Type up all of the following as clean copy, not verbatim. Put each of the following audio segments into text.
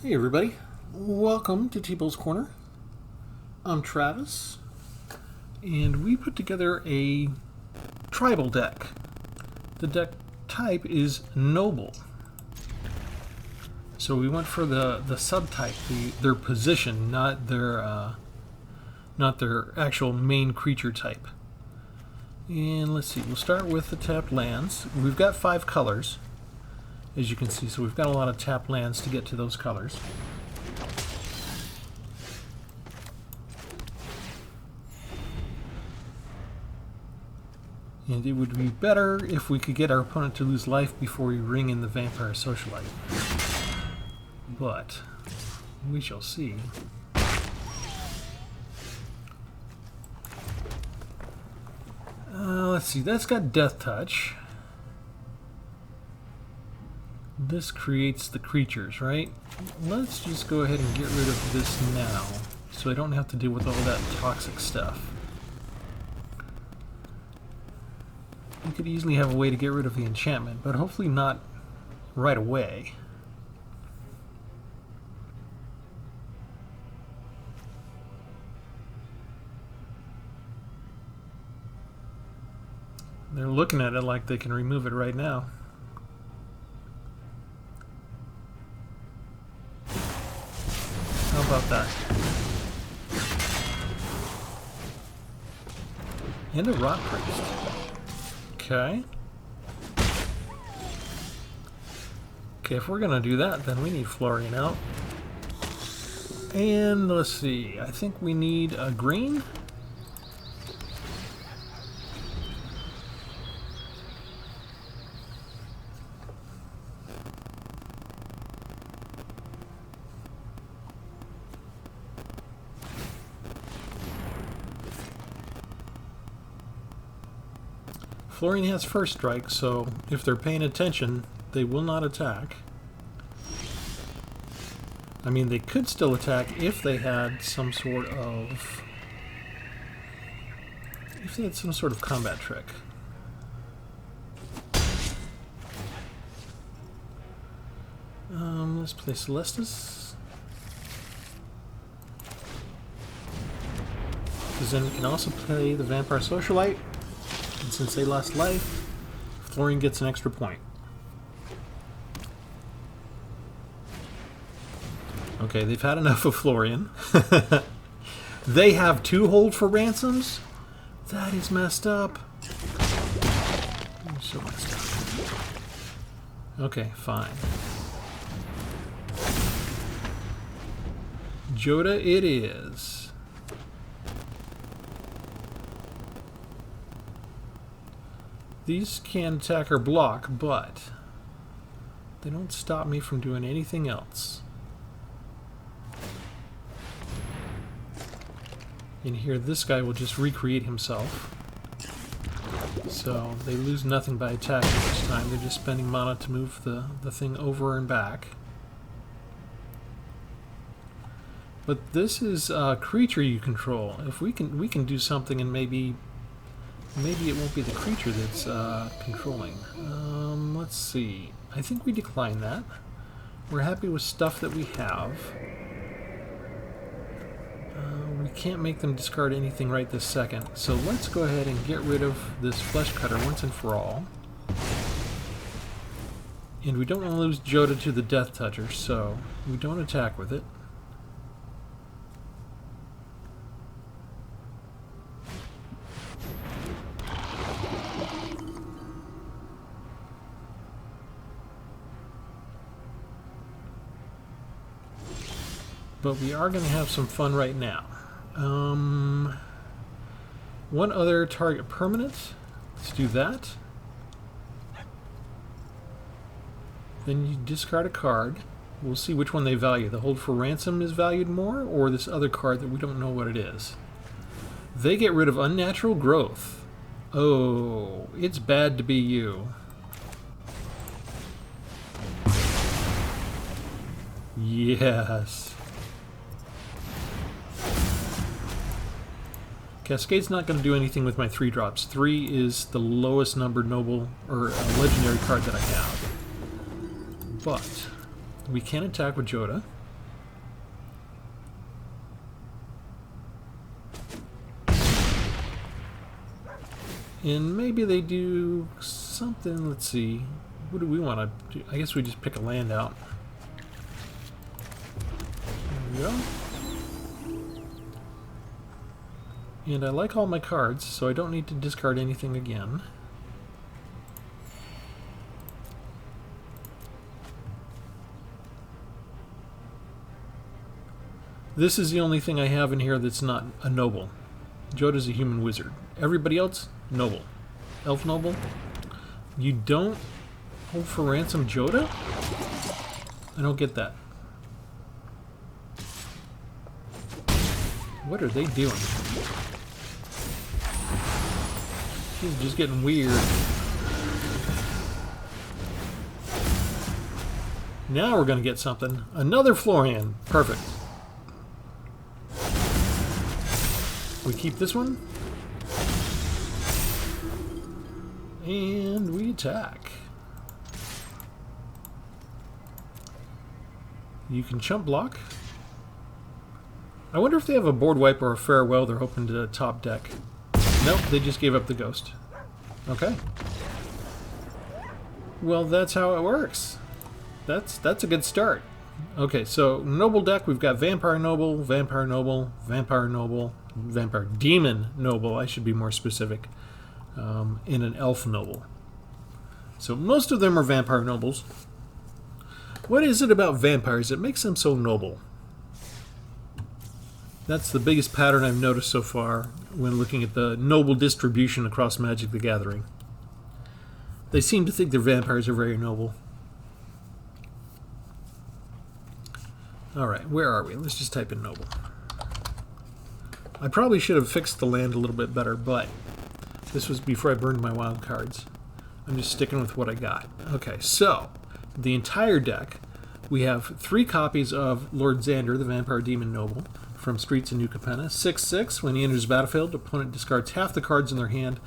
Hey everybody, welcome to Tpull's Corner. I'm Travis, and we put together a tribal deck. The deck type is Noble. So we went for the subtype, their position, not their actual main creature type. And let's see, we'll start with the tapped lands. We've got 5 colors, as you can see, so we've got a lot of tapped lands to get to those colors. And it would be better if we could get our opponent to lose life before we ring in the Vampire Socialite. But we shall see. Let's see, that's got Death Touch. This creates the creatures, right? Let's just go ahead and get rid of this now, so I don't have to deal with all that toxic stuff. We could easily have a way to get rid of the enchantment, but hopefully not right away. They're looking at it like they can remove it right now. How about that? And a Rot Priest. Okay. Okay, if we're gonna do that, then we need Florian out. And let's see, I think we need a green. Florian has first strike, so if they're paying attention, they will not attack. I mean, they could still attack if they had some sort of... combat trick. Let's play Celestis. Because then we can also play the Vampire Socialite. And since they lost life, Florian gets an extra point. Okay, they've had enough of Florian. They have 2 hold for ransoms? That is messed up. So messed up. Okay, fine. Joda it is. These can attack or block, but they don't stop me from doing anything else. And here, this guy will just recreate himself. So they lose nothing by attacking this time. They're just spending mana to move the thing over and back. But this is a creature you control. If we can do something, and maybe it won't be the creature that's controlling. Let's see. I think we decline that. We're happy with stuff that we have. We can't make them discard anything right this second. So let's go ahead and get rid of this Flesh Cutter once and for all. And we don't want to lose Joda to the Death Toucher, so we don't attack with it. But we are going to have some fun right now. One other target permanent. Let's do that. Then you discard a card. We'll see which one they value. The hold for ransom is valued more, or this other card that we don't know what it is. They get rid of unnatural growth. Oh, it's bad to be you. Yes. Cascade's not going to do anything with my 3-drops. 3 is the lowest numbered noble or legendary card that I have. But we can attack with Joda. And maybe they do something. Let's see. What do we want to do? I guess we just pick a land out. There we go. And I like all my cards, so I don't need to discard anything again. This is the only thing I have in here that's not a noble. Joda's a human wizard. Everybody else, noble. Elf noble. You don't hold for ransom Joda? I don't get that. What are they doing? She's just getting weird. Now we're going to get something. Another Florian. Perfect. We keep this one. And we attack. You can chump block. I wonder if they have a board wipe or a farewell they're hoping to top deck. Nope, they just gave up the ghost. Okay. Well, that's how it works. That's a good start. Okay, so noble deck, we've got Vampire Noble, Vampire Noble, Vampire Noble, Vampire Demon Noble, I should be more specific, and an Elf Noble. So most of them are Vampire Nobles. What is it about vampires that makes them so noble? That's the biggest pattern I've noticed so far when looking at the noble distribution across Magic the Gathering. They seem to think their vampires are very noble. Alright, where are we? Let's just type in noble. I probably should have fixed the land a little bit better, but this was before I burned my wild cards. I'm just sticking with what I got. Okay, so the entire deck, we have 3 copies of Lord Xander, the Vampire Demon Noble, from Streets of New Capenna. 6/6, when he enters the battlefield, opponent discards half the cards in their hand.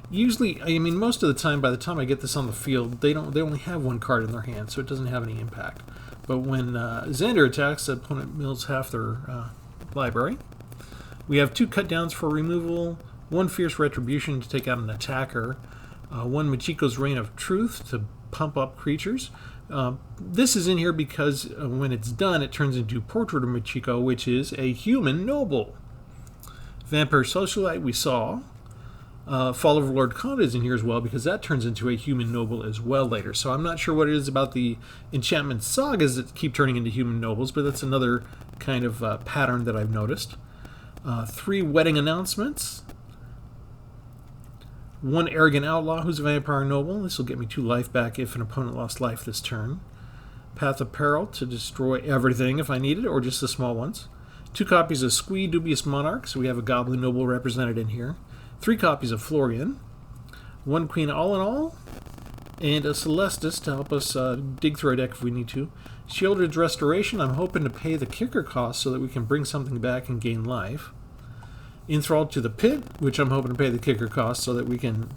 Usually, I mean, most of the time, by the time I get this on the field, they only have 1 card in their hand, so it doesn't have any impact. But when Xander attacks, the opponent mills half their library. We have 2 cut downs for removal, 1 Fierce Retribution to take out an attacker, 1 Machiko's Reign of Truth to pump up creatures. This is in here because when it's done, it turns into Portrait of Machiko, which is a human noble. Vampire Socialite we saw. Fall of Lord Khan is in here as well because that turns into a human noble as well later. So I'm not sure what it is about the enchantment sagas that keep turning into human nobles, but that's another kind of pattern that I've noticed. 3 wedding announcements. 1 arrogant outlaw who's a vampire noble. This will get me 2 life back if an opponent lost life this turn. Path of Peril to destroy everything if I need it, or just the small ones. 2 copies of Squee, Dubious Monarch, so we have a Goblin Noble represented in here. 3 copies of Florian. 1 Queen All in All. And a Celestis to help us dig through our deck if we need to. Shieldred's Restoration, I'm hoping to pay the kicker cost so that we can bring something back and gain life. Enthralled to the Pit, which I'm hoping to pay the kicker cost so that we can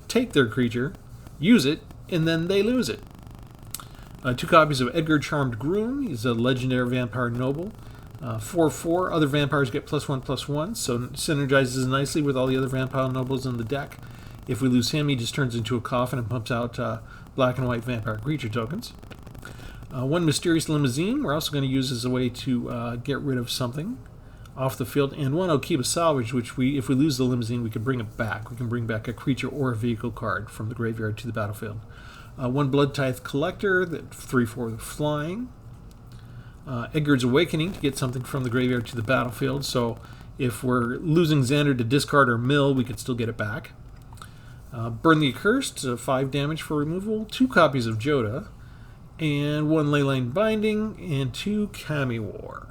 take their creature, use it, and then they lose it. 2 copies of Edgar Charmed Groom. He's a legendary vampire noble. 4/4, other vampires get +1/+1, so synergizes nicely with all the other vampire nobles in the deck. If we lose him, he just turns into a coffin and pumps out black and white vampire creature tokens. 1 Mysterious Limousine, we're also going to use as a way to get rid of something off the field, and 1 Okiba Salvage, which if we lose the Limousine, we can bring it back. We can bring back a creature or a vehicle card from the graveyard to the battlefield. 1 Blood Tithe Collector, 3/4 flying. Edgar's Awakening to get something from the graveyard to the battlefield, so if we're losing Xander to discard or mill, we could still get it back. Burn the Accursed, 5 damage for removal. 2 copies of Joda, and 1 Leyline Binding, and 2 Kami War.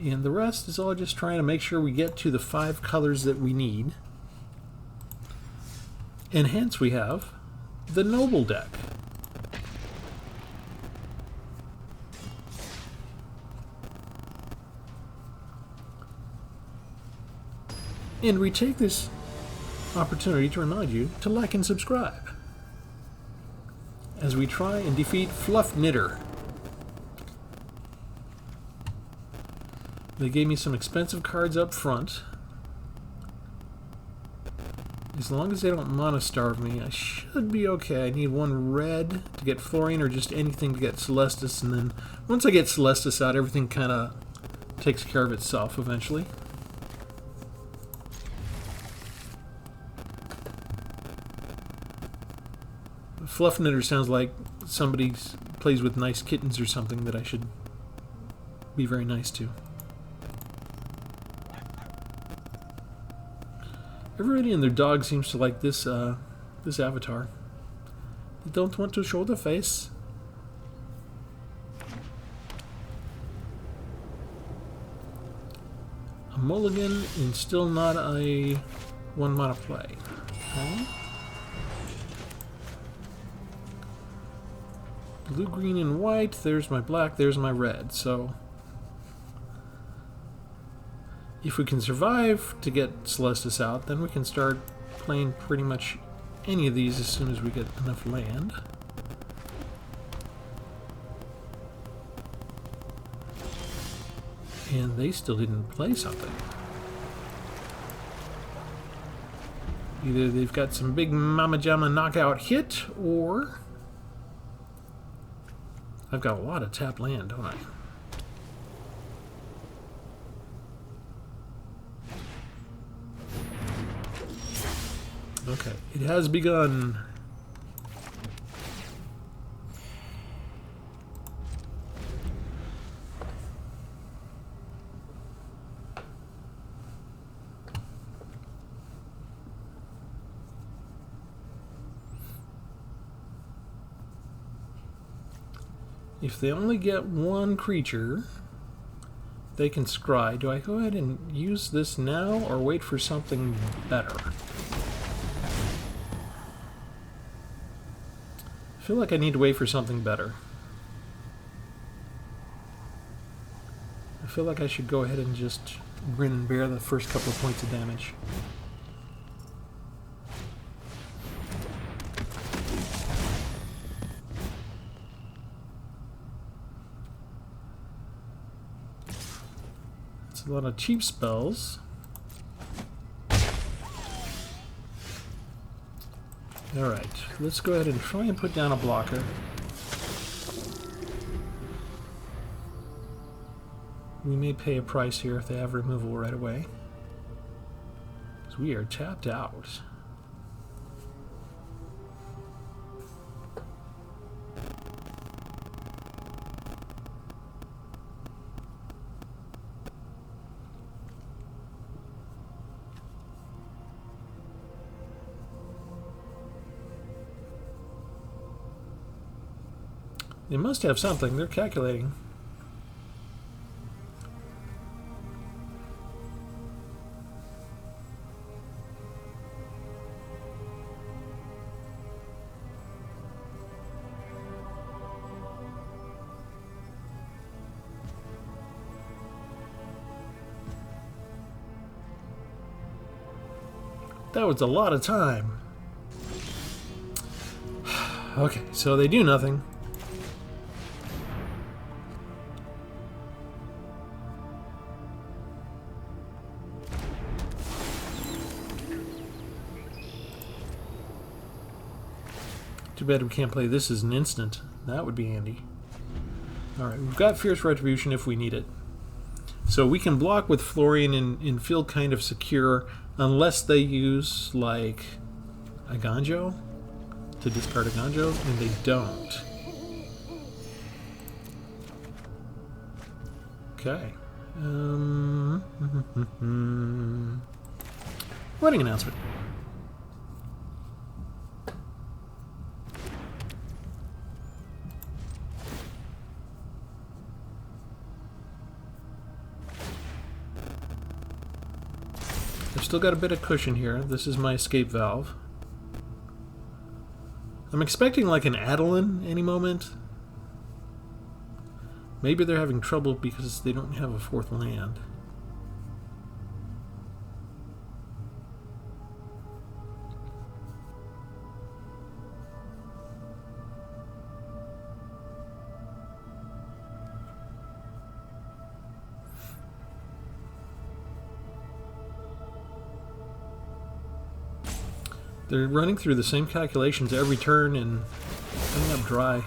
And the rest is all just trying to make sure we get to the 5 colors that we need. And hence we have the Noble deck. And we take this opportunity to remind you to like and subscribe as we try and defeat Fluff Knitter. They gave me some expensive cards up front. As long as they don't mono-starve me, I should be okay. I need one red to get Florian or just anything to get Celestis, and then once I get Celestis out, everything kind of takes care of itself eventually. Fluff Knitter sounds like somebody plays with nice kittens or something that I should be very nice to. Everybody and their dog seems to like this this avatar. They don't want to show the face. A mulligan and still not a one mana play. Okay. Blue, green, and white. There's my black, there's my red. So if we can survive to get Celestis out, then we can start playing pretty much any of these as soon as we get enough land. And they still didn't play something. Either they've got some big Mama Jamma knockout hit, or I've got a lot of tapped land, don't I? Okay, it has begun. If they only get one creature, they can scry. Do I go ahead and use this now or wait for something better? I feel like I need to wait for something better. I feel like I should go ahead and just grin and bear the first couple of points of damage. It's a lot of cheap spells. Alright, let's go ahead and try and put down a blocker. We may pay a price here if they have removal right away, because we are tapped out. They must have something. They're calculating. That was a lot of time. Okay, so they do nothing. Too bad we can't play this as an instant. That would be handy. Alright, we've got Fierce Retribution if we need it. So we can block with Florian and feel kind of secure unless they use, like, a Ganjo to discard a Ganjo, and they don't. Okay. Wedding announcement. I've still got a bit of cushion here. This is my escape valve. I'm expecting like an Adeline any moment. Maybe they're having trouble because they don't have a fourth land. They're running through the same calculations every turn and coming up dry.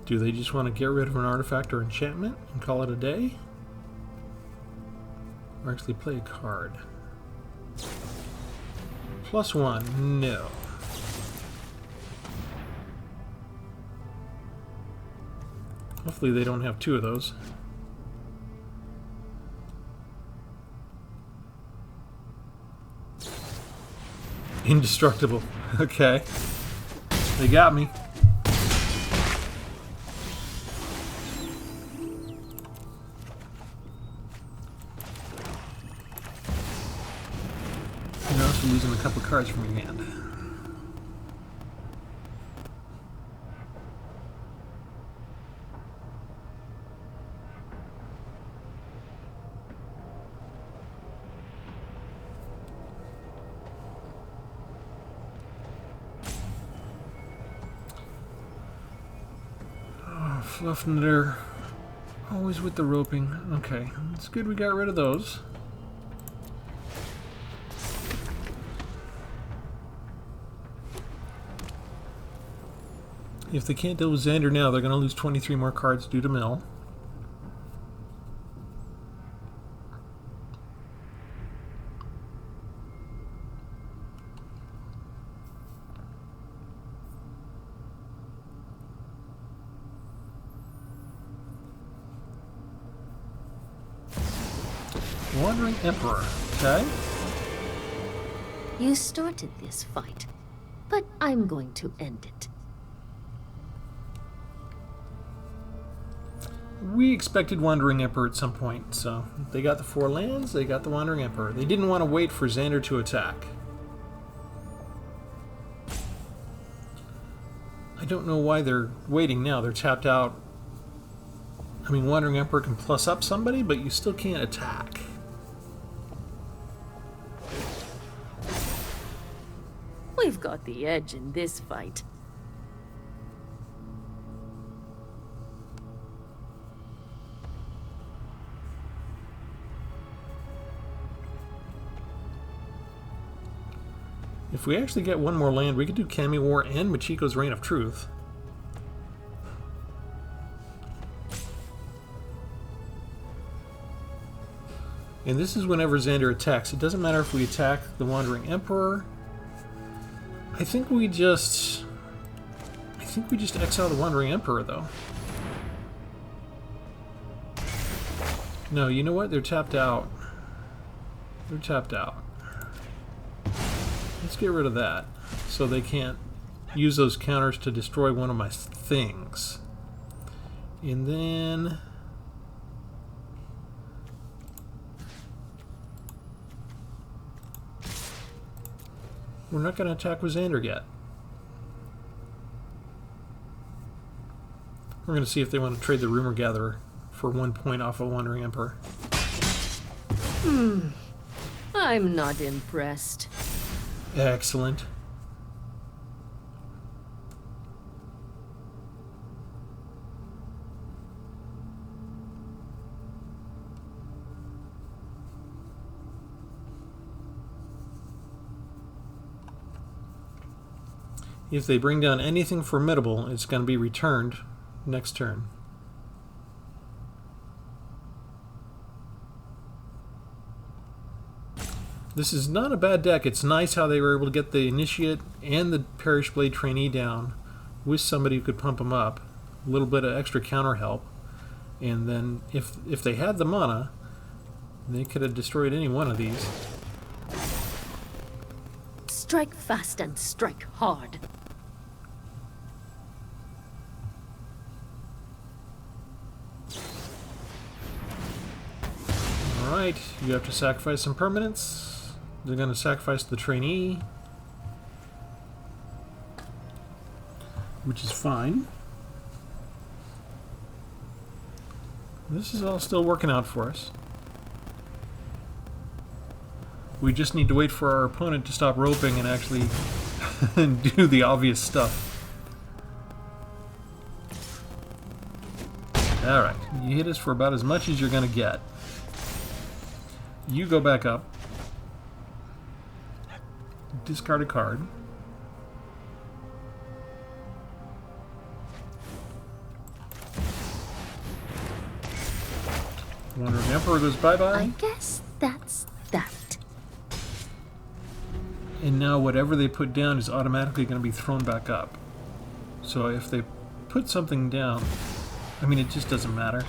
Do they just want to get rid of an artifact or enchantment and call it a day? Or actually play a card? +1, no. Hopefully they don't have 2 of those. Indestructible. Okay. They got me. You're also losing a couple cards from your hand. Oh, Fluffknitter. Always with the roping. Okay, it's good we got rid of those. If they can't deal with Xander now, they're going to lose 23 more cards due to mill. Wandering Emperor, okay? You started this fight, but I'm going to end it. We expected Wandering Emperor at some point, so they got the 4 lands, they got the Wandering Emperor. They didn't want to wait for Xander to attack. I don't know why they're waiting now. They're tapped out. I mean, Wandering Emperor can plus up somebody, but you still can't attack. We've got the edge in this fight. If we actually get one more land, we could do Kami War and Machiko's Reign of Truth. And this is whenever Xander attacks. It doesn't matter if we attack the Wandering Emperor. I think we just exile the Wandering Emperor, though. No, you know what? They're tapped out. They're tapped out. Let's get rid of that, so they can't use those counters to destroy one of my things. And then... we're not going to attack with Xander yet. We're going to see if they want to trade the Rumor Gatherer for 1 point off of Wandering Emperor. I'm not impressed. Excellent. If they bring down anything formidable, it's going to be returned next turn. This is not a bad deck. It's nice how they were able to get the Initiate and the Perish Blade Trainee down with somebody who could pump them up. A little bit of extra counter help. And then if they had the mana, they could have destroyed any one of these. Strike fast and strike hard. Alright, you have to sacrifice some permanents. They're going to sacrifice the trainee, which is fine. This is all still working out for us. We just need to wait for our opponent to stop roping and actually do the obvious stuff. Alright, you hit us for about as much as you're going to get. You go back up. Discard a card. Wandering Emperor goes bye-bye. I guess that's that. And now whatever they put down is automatically going to be thrown back up. So if they put something down, I mean, it just doesn't matter.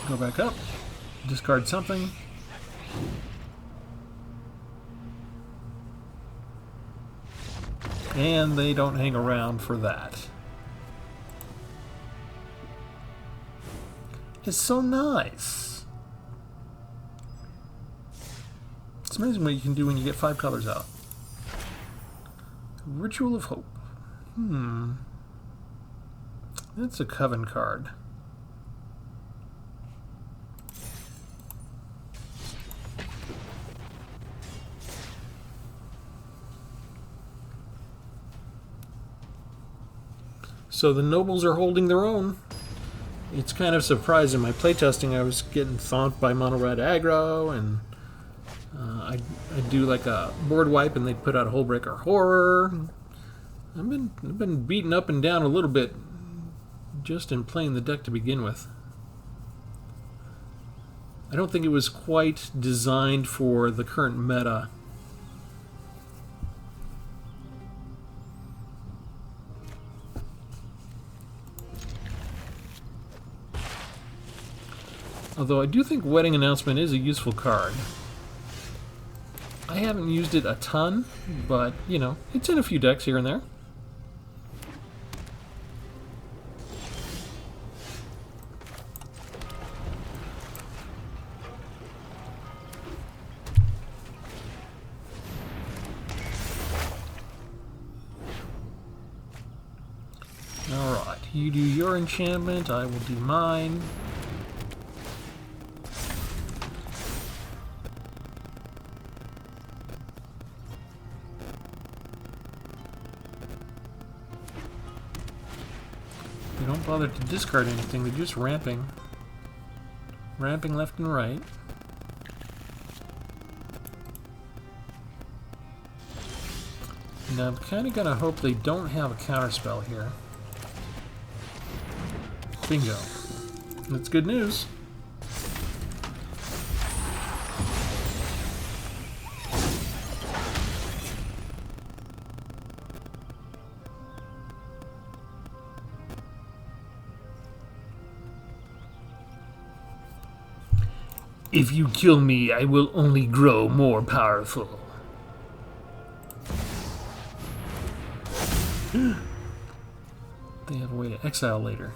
Go back up, discard something. And they don't hang around for that. It's so nice. It's amazing what you can do when you get 5 colors out. Ritual of Hope. That's a Coven card. So the nobles are holding their own. It's kind of surprising. My playtesting, I was getting thonked by mono red aggro, and I'd do like a board wipe, and they'd put out a Hullbreaker Horror. I've been beaten up and down a little bit just in playing the deck to begin with. I don't think it was quite designed for the current meta. Although I do think Wedding Announcement is a useful card. I haven't used it a ton, but, you know, it's in a few decks here and there. Alright, you do your enchantment, I will do mine. They don't bother to discard anything, they're just ramping. Ramping left and right. Now I'm kind of going to hope they don't have a counterspell here. Bingo. That's good news. If you kill me, I will only grow more powerful. They have a way to exile later.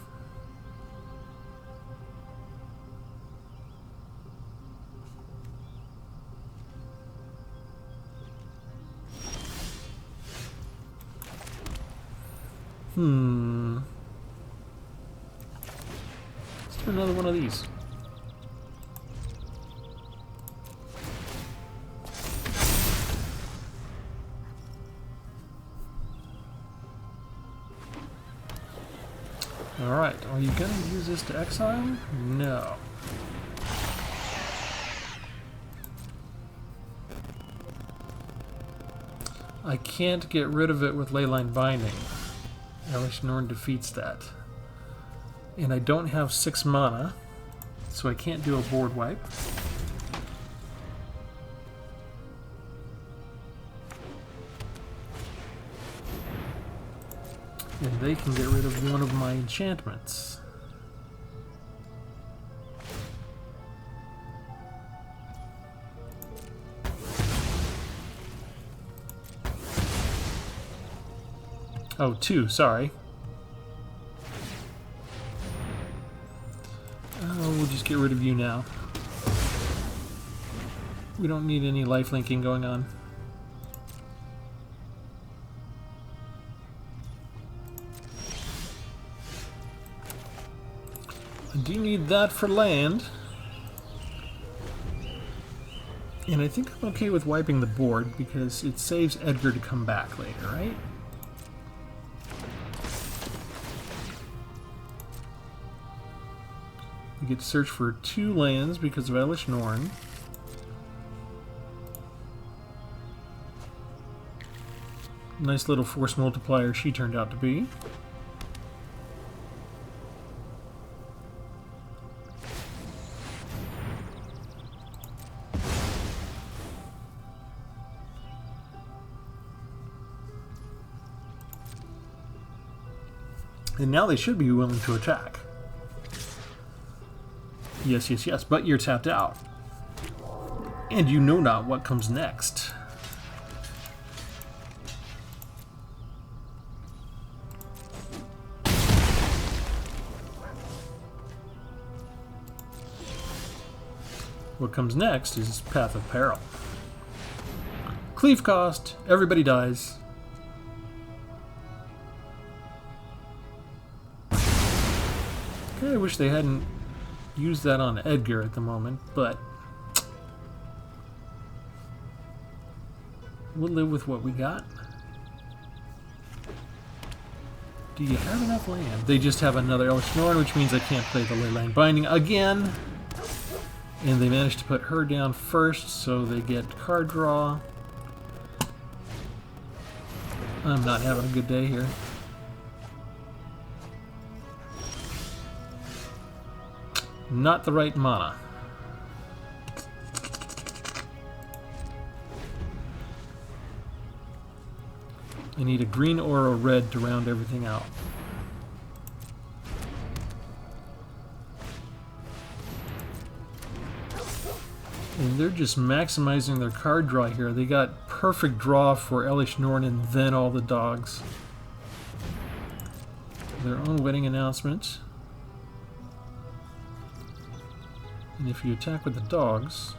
Let's do another one of these. Alright, are you going to use this to exile? No. I can't get rid of it with Leyline Binding. Elish Norn defeats that. And I don't have 6 mana, so I can't do a board wipe. And they can get rid of one of my enchantments. Oh, 2, sorry. Oh, we'll just get rid of you now. We don't need any life linking going on. I do need that for land. And I think I'm okay with wiping the board because it saves Edgar to come back later, right? We get to search for 2 lands because of Elish Norn. Nice little force multiplier she turned out to be. And now they should be willing to attack. Yes, yes, yes, but you're tapped out. And you know not what comes next. What comes next is Path of Peril. Cleave cost, everybody dies. Okay, I wish they hadn't used that on Edgar at the moment, but we'll live with what we got. Do you have enough land? They just have another Elish Norn, which means I can't play the Leyline Binding again. And they managed to put her down first, so they get card draw. I'm not having a good day here. Not the right mana. I need a green or a red to round everything out. And they're just maximizing their card draw here. They got perfect draw for Elish Norn and then all the dogs. Their own wedding announcement. And if you attack with the dogs...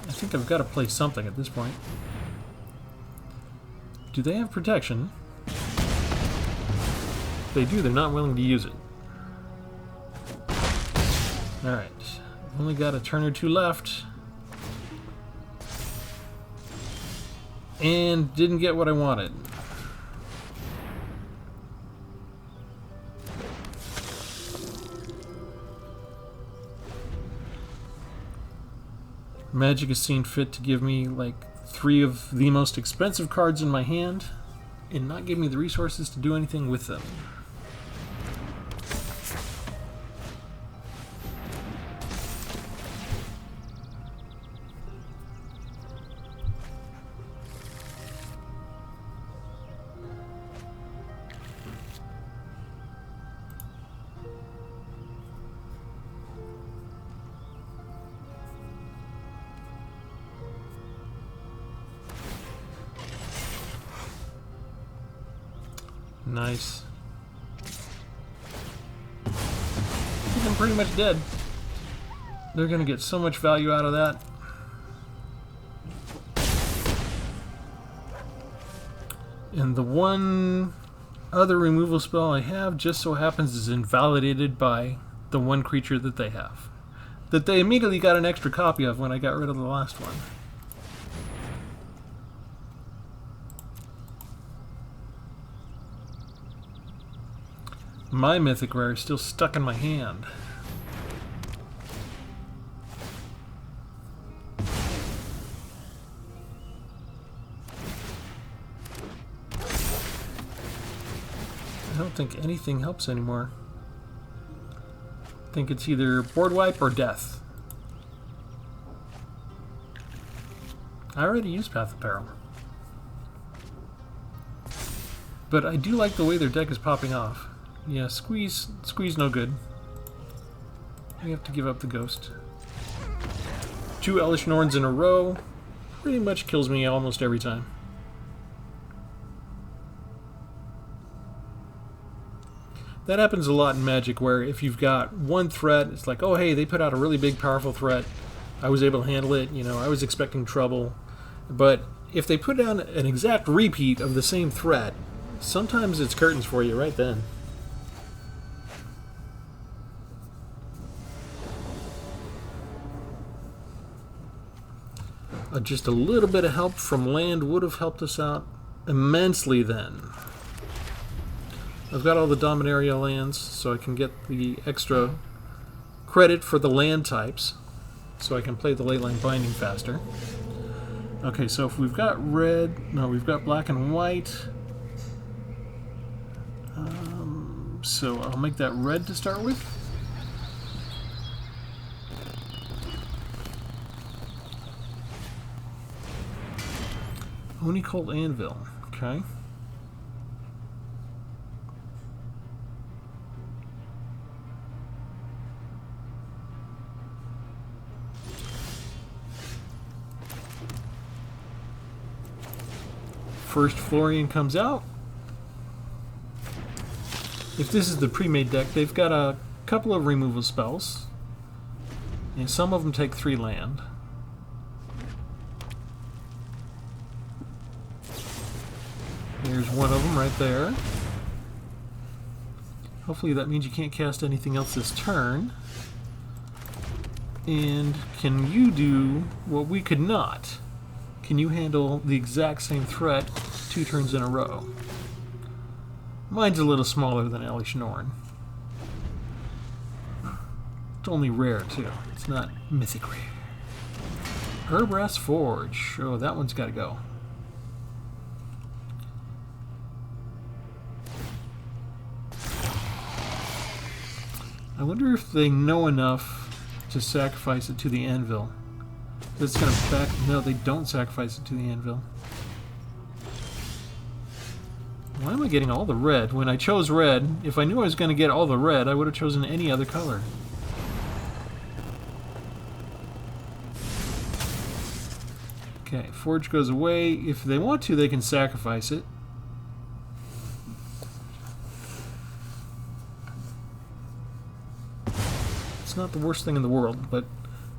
I think I've got to play something at this point. Do they have protection? If they do, they're not willing to use it. Alright, only got a turn or 2 left. And didn't get what I wanted. Magic has seen fit to give me like 3 of the most expensive cards in my hand and not give me the resources to do anything with them. Nice. I think I'm pretty much dead. They're gonna get so much value out of that. And the one other removal spell I have just so happens is invalidated by the one creature that they have. That they immediately got an extra copy of when I got rid of the last one. My Mythic Rare is still stuck in my hand. I don't think anything helps anymore. I think it's either board wipe or death. I already used Path of Peril. But I do like the way their deck is popping off. Yeah, squeeze no good. We have to give up the ghost. 2 Elish Norns in a row pretty much kills me almost every time. That happens a lot in Magic, where if you've got one threat, it's like, oh hey, they put out a really big powerful threat. I was able to handle it, you know, I was expecting trouble. But if they put down an exact repeat of the same threat, Sometimes it's curtains for you right then. Just a little bit of help from land would have helped us out immensely then. I've got all the Dominaria lands, so I can get the extra credit for the land types, so I can play the Leyline Binding faster. Okay, so if we've got red, no, we've got black and white. So I'll make that red to start with. Oni Cold Anvil, okay. First Florian comes out. If this is the pre-made deck, they've got a couple of removal spells. And some of them take 3 land. There's one of them right there. Hopefully that means you can't cast anything else this turn. And can you do what we could not? Can you handle the exact same threat 2 turns in a row? Mine's a little smaller than Elish Norn. It's only rare too. It's not mythic rare. Herbrass Forge. Oh, that one's got to go. I wonder if they know enough to sacrifice it to the anvil. That's gonna back. No, they don't sacrifice it to the anvil. Why am I getting all the red? When I chose red, if I knew I was going to get all the red, I would have chosen any other color. Okay, Forge goes away. If they want to, they can sacrifice it. It's not the worst thing in the world, but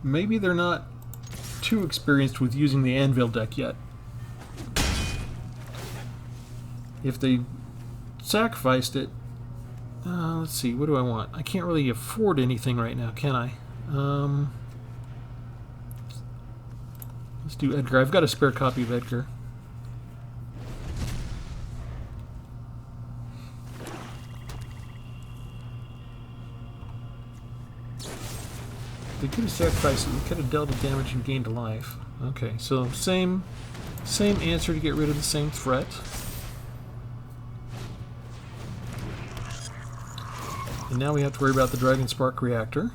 maybe they're not too experienced with using the anvil deck yet. If they sacrificed it, let's see, what do I want? I can't really afford anything right now, can I? Let's do Edgar. I've got a spare copy of Edgar. They could have sacrificed it. They could have dealt a damage and gained a life. Okay, so same answer to get rid of the same threat. And now we have to worry about the Dragon Spark Reactor.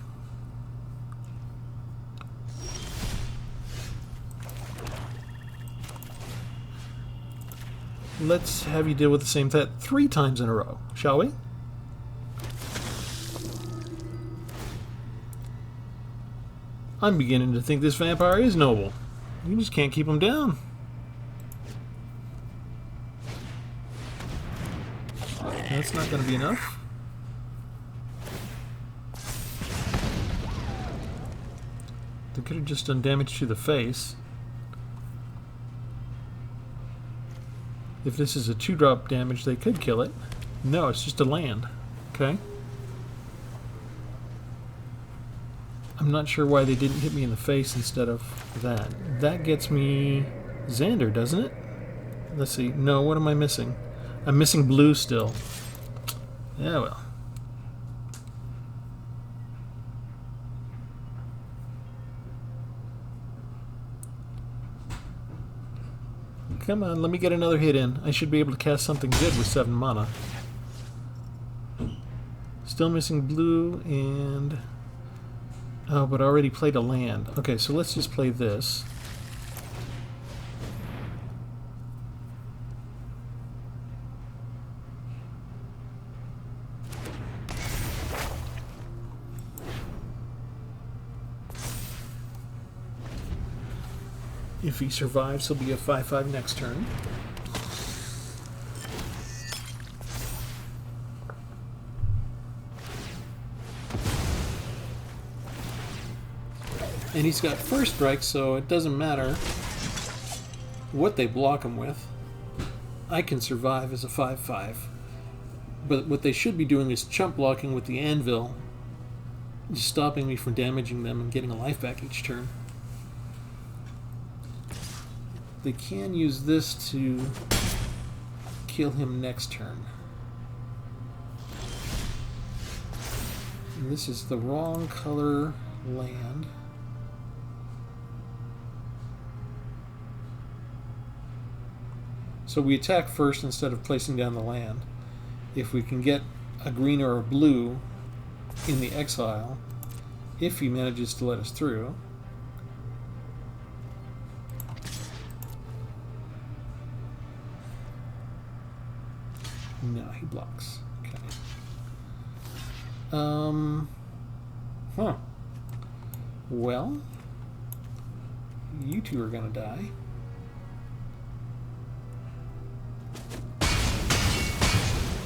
Let's have you deal with the same threat 3 times in a row, shall we? I'm beginning to think this vampire is noble. You just can't keep him down. That's not going to be enough. They could have just done damage to the face. If this is a 2-drop damage, they could kill it. No, it's just a land. Okay. I'm not sure why they didn't hit me in the face instead of that. That gets me Xander, doesn't it? Let's see. No, what am I missing? I'm missing blue still. Yeah, well. Come on, let me get another hit in. I should be able to cast something good with 7 mana. Still missing blue and... Oh, but I already played a land. Okay, so let's just play this. If he survives, he'll be a 5/5 next turn. And he's got first strike, so it doesn't matter what they block him with. I can survive as a 5/5. But what they should be doing is chump blocking with the anvil, just stopping me from damaging them and getting a life back each turn. They can use this to kill him next turn. And this is the wrong color land. So we attack first instead of placing down the land. If we can get a green or a blue in the exile, if he manages to let us through. No, he blocks. Okay. Huh. Well, you two are gonna die.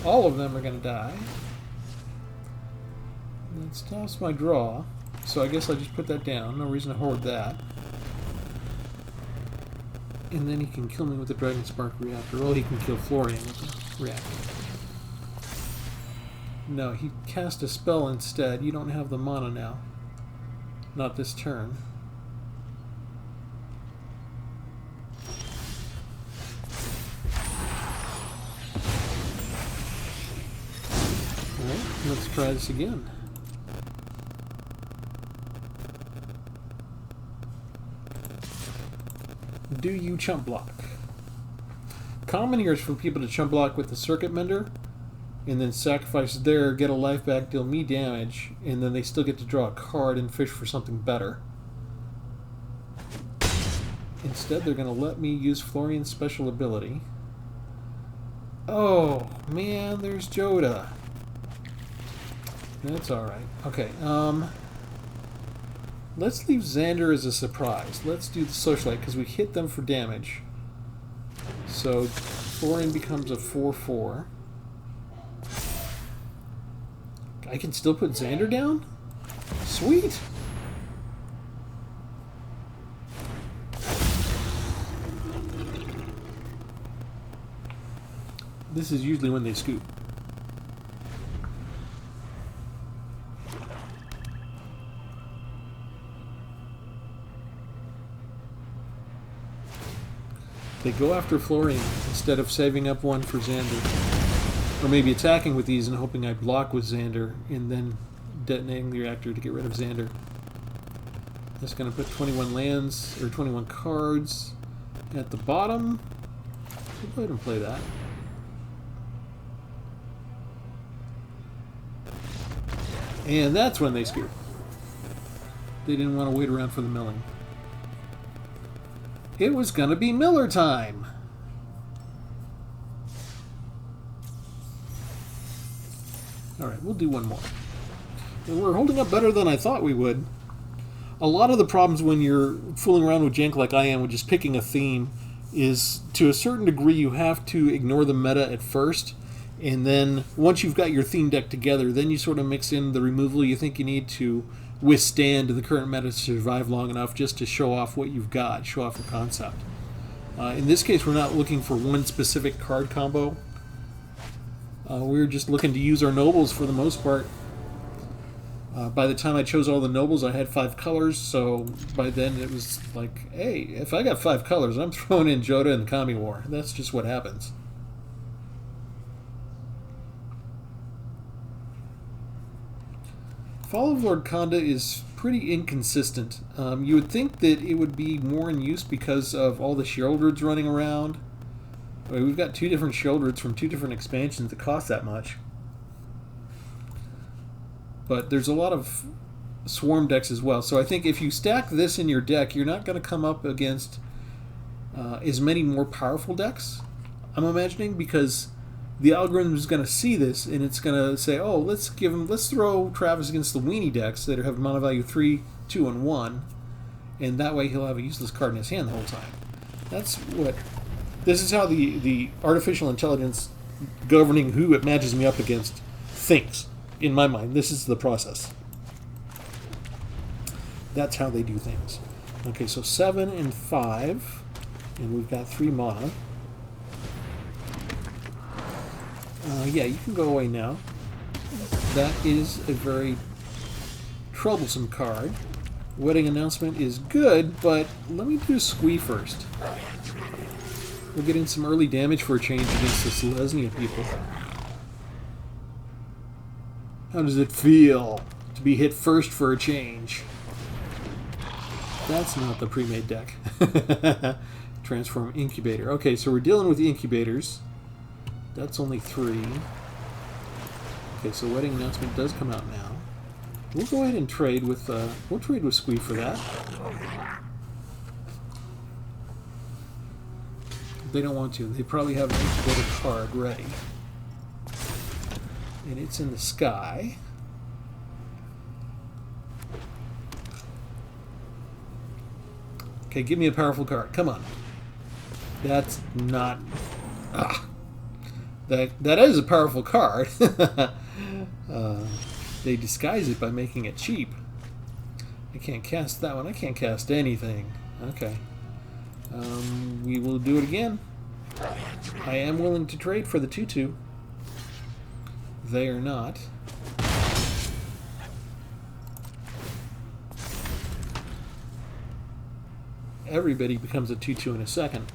All of them are going to die. That stops my draw, so I guess I'll just put that down. No reason to hoard that. And then he can kill me with the Dragon Spark Reactor. Or he can kill Florian with the reactor. No, he cast a spell instead. You don't have the mana now. Not this turn. Let's try this again. Do you chump block? Common here is for people to chump block with the Circuit Mender and then sacrifice there, get a life back, deal me damage, and then they still get to draw a card and fish for something better. Instead, they're going to let me use Florian's special ability. Oh, man, there's Joda. That's alright. Okay, let's leave Xander as a surprise. Let's do the Socialite, because we hit them for damage. So, Florian becomes a 4/4. I can still put Xander down? Sweet! This is usually when they scoop. They go after Florian instead of saving up one for Xander. Or maybe attacking with these and hoping I block with Xander and then detonating the reactor to get rid of Xander. That's going to put 21 lands, or 21 cards at the bottom. We'll go ahead and play that. And that's when they scoop. They didn't want to wait around for the milling. It was gonna be Miller time. Alright, we'll do one more. And we're holding up better than I thought we would. A lot of the problems when you're fooling around with jank like I am with just picking a theme is, to a certain degree, you have to ignore the meta at first, and then once you've got your theme deck together, then you sort of mix in the removal you think you need to withstand the current meta to survive long enough just to show off what you've got, show off the concept. In this case, we're not looking for one specific card combo. We're just looking to use our nobles for the most part. By the time I chose all the nobles, I had 5 colors, so by then it was like, hey, if I got 5 colors, I'm throwing in Joda and Kami War. That's just what happens. Fall of Lord Khanda is pretty inconsistent. You would think that it would be more in use because of all the Sheoldreds running around. I mean, we've got 2 different Sheoldreds from 2 different expansions that cost that much. But there's a lot of swarm decks as well. So I think if you stack this in your deck, you're not going to come up against as many more powerful decks, I'm imagining, because the algorithm is going to see this and it's going to say, oh, let's throw Travis against the weenie decks that have mana value 3, 2, and 1, and that way he'll have a useless card in his hand the whole time. This is how the artificial intelligence governing who it matches me up against thinks. In my mind, this is the process. That's how they do things. Okay, so 7 and 5, and we've got 3 mana. Yeah, you can go away now. That is a very troublesome card. Wedding Announcement is good, but let me do Squee first. We're getting some early damage for a change against the Selesnya people. How does it feel to be hit first for a change? That's not the pre-made deck. Transform Incubator. Okay, so we're dealing with the Incubators. That's only 3. Okay, so Wedding Announcement does come out now. We'll go ahead and trade with Squee for that. They don't want to. They probably have an Incubator card ready. And it's in the sky. Okay, give me a powerful card. Come on. That's not... That is a powerful card. They disguise it by making it cheap. I can't cast that one. I can't cast anything. Okay. We will do it again. I am willing to trade for the 2/2. They are not. Everybody becomes a 2/2 in a second.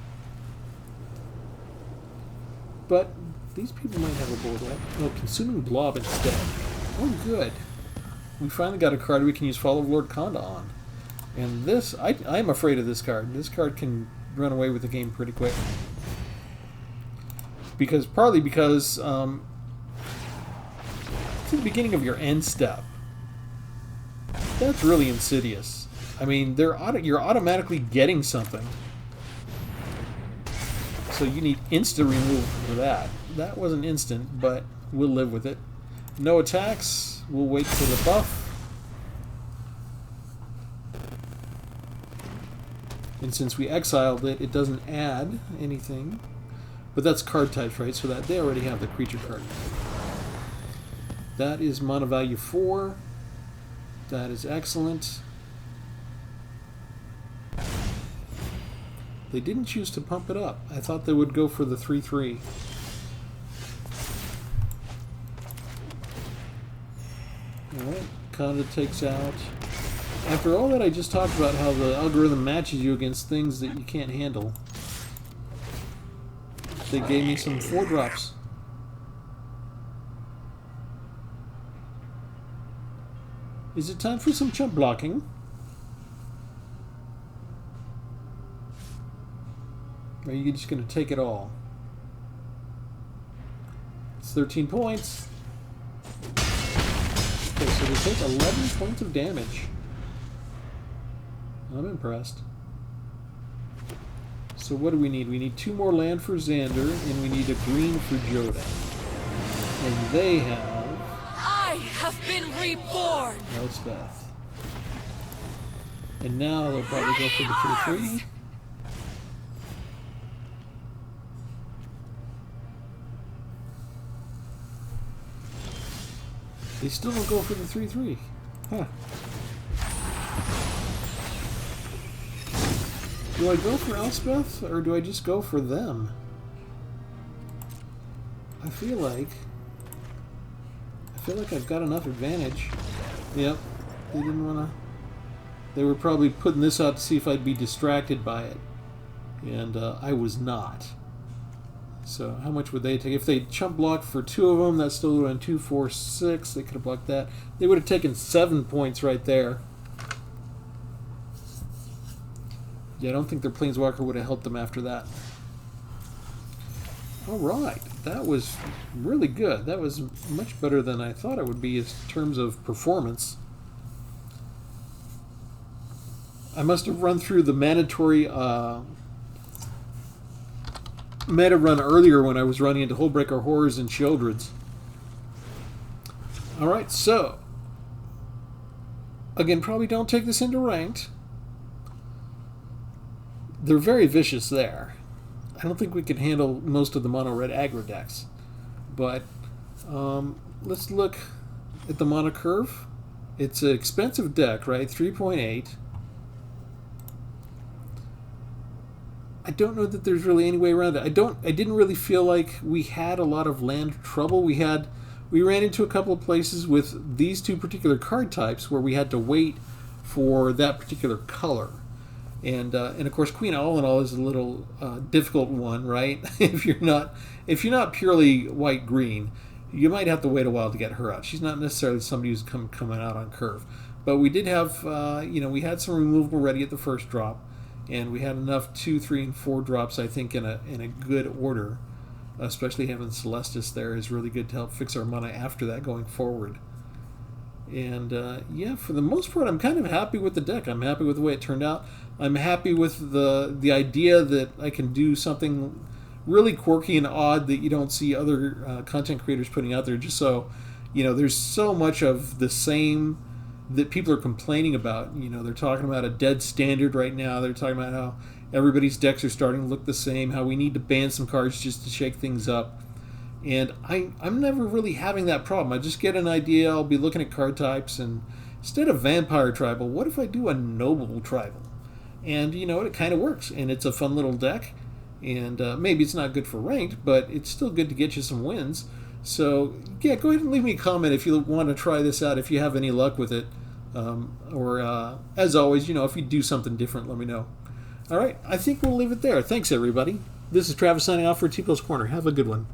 But these people might have a bulldog. No, Consuming Blob instead. Oh, good. We finally got a card we can use Follow Lord Konda on. And this, I'm afraid of this card. This card can run away with the game pretty quick. Partly because it's the beginning of your end step. That's really insidious. I mean, you're automatically getting something. So you need instant removal for that. That wasn't instant, but we'll live with it. No attacks. We'll wait for the buff. And since we exiled it, it doesn't add anything. But that's card types, right? So that they already have the creature card. That is mana value 4. That is excellent. They didn't choose to pump it up. I thought they would go for the 3/3. Alright, Konda takes out. After all that I just talked about how the algorithm matches you against things that you can't handle, they gave me some 4-drops. Is it time for some chump blocking? Or are you just going to take it all? It's 13 points. Okay, so they take 11 points of damage. I'm impressed. So what do we need? We need 2 more land for Xander, and we need a green for Joda. And they have... I have been reborn! Elspeth. And now they'll probably go for the 3/3. They still don't go for the 3/3. Huh. Do I go for Elspeth, or do I just go for them? I feel like I've got enough advantage. Yep. They didn't want to... They were probably putting this out to see if I'd be distracted by it. And I was not. So how much would they take? If they chump blocked for 2 of them, that still would have been 2, 4, 6. They could have blocked that. They would have taken 7 points right there. Yeah, I don't think their Planeswalker would have helped them after that. Alright, that was really good. That was much better than I thought it would be in terms of performance. I must have run through the mandatory meta run earlier when I was running into Hullbreaker Horrors and Sheoldreds. Alright, so again, probably don't take this into ranked. They're very vicious there. I don't think we can handle most of the mono-red aggro decks. But let's look at the mono curve. It's an expensive deck, right? 3.8. I don't know that there's really any way around it. I didn't really feel like we had a lot of land trouble. We ran into a couple of places with these two particular card types where we had to wait for that particular color. And of course, Queen all in all is a little difficult one, right? if you're not purely white green, you might have to wait a while to get her out. She's not necessarily somebody who's coming out on curve, but we did have we had some removal ready at the first drop, and we had enough 2, 3, and 4 drops, I think, in a good order. Especially having Celestis there is really good to help fix our mana after that going forward. And yeah, for the most part, I'm kind of happy with the deck. I'm happy with the way it turned out. I'm happy with the idea that I can do something really quirky and odd that you don't see other content creators putting out there. Just so, there's so much of the same that people are complaining about. They're talking about a dead standard right now. They're talking about how everybody's decks are starting to look the same, how we need to ban some cards just to shake things up. And I'm never really having that problem. I just get an idea, I'll be looking at card types, and instead of Vampire Tribal, what if I do a Noble Tribal? And it kind of works, and it's a fun little deck. And maybe it's not good for ranked, but it's still good to get you some wins. So, yeah, go ahead and leave me a comment if you want to try this out, if you have any luck with it. Or, as always, if you do something different, let me know. All right, I think we'll leave it there. Thanks, everybody. This is Travis signing off for Tpull's Corner. Have a good one.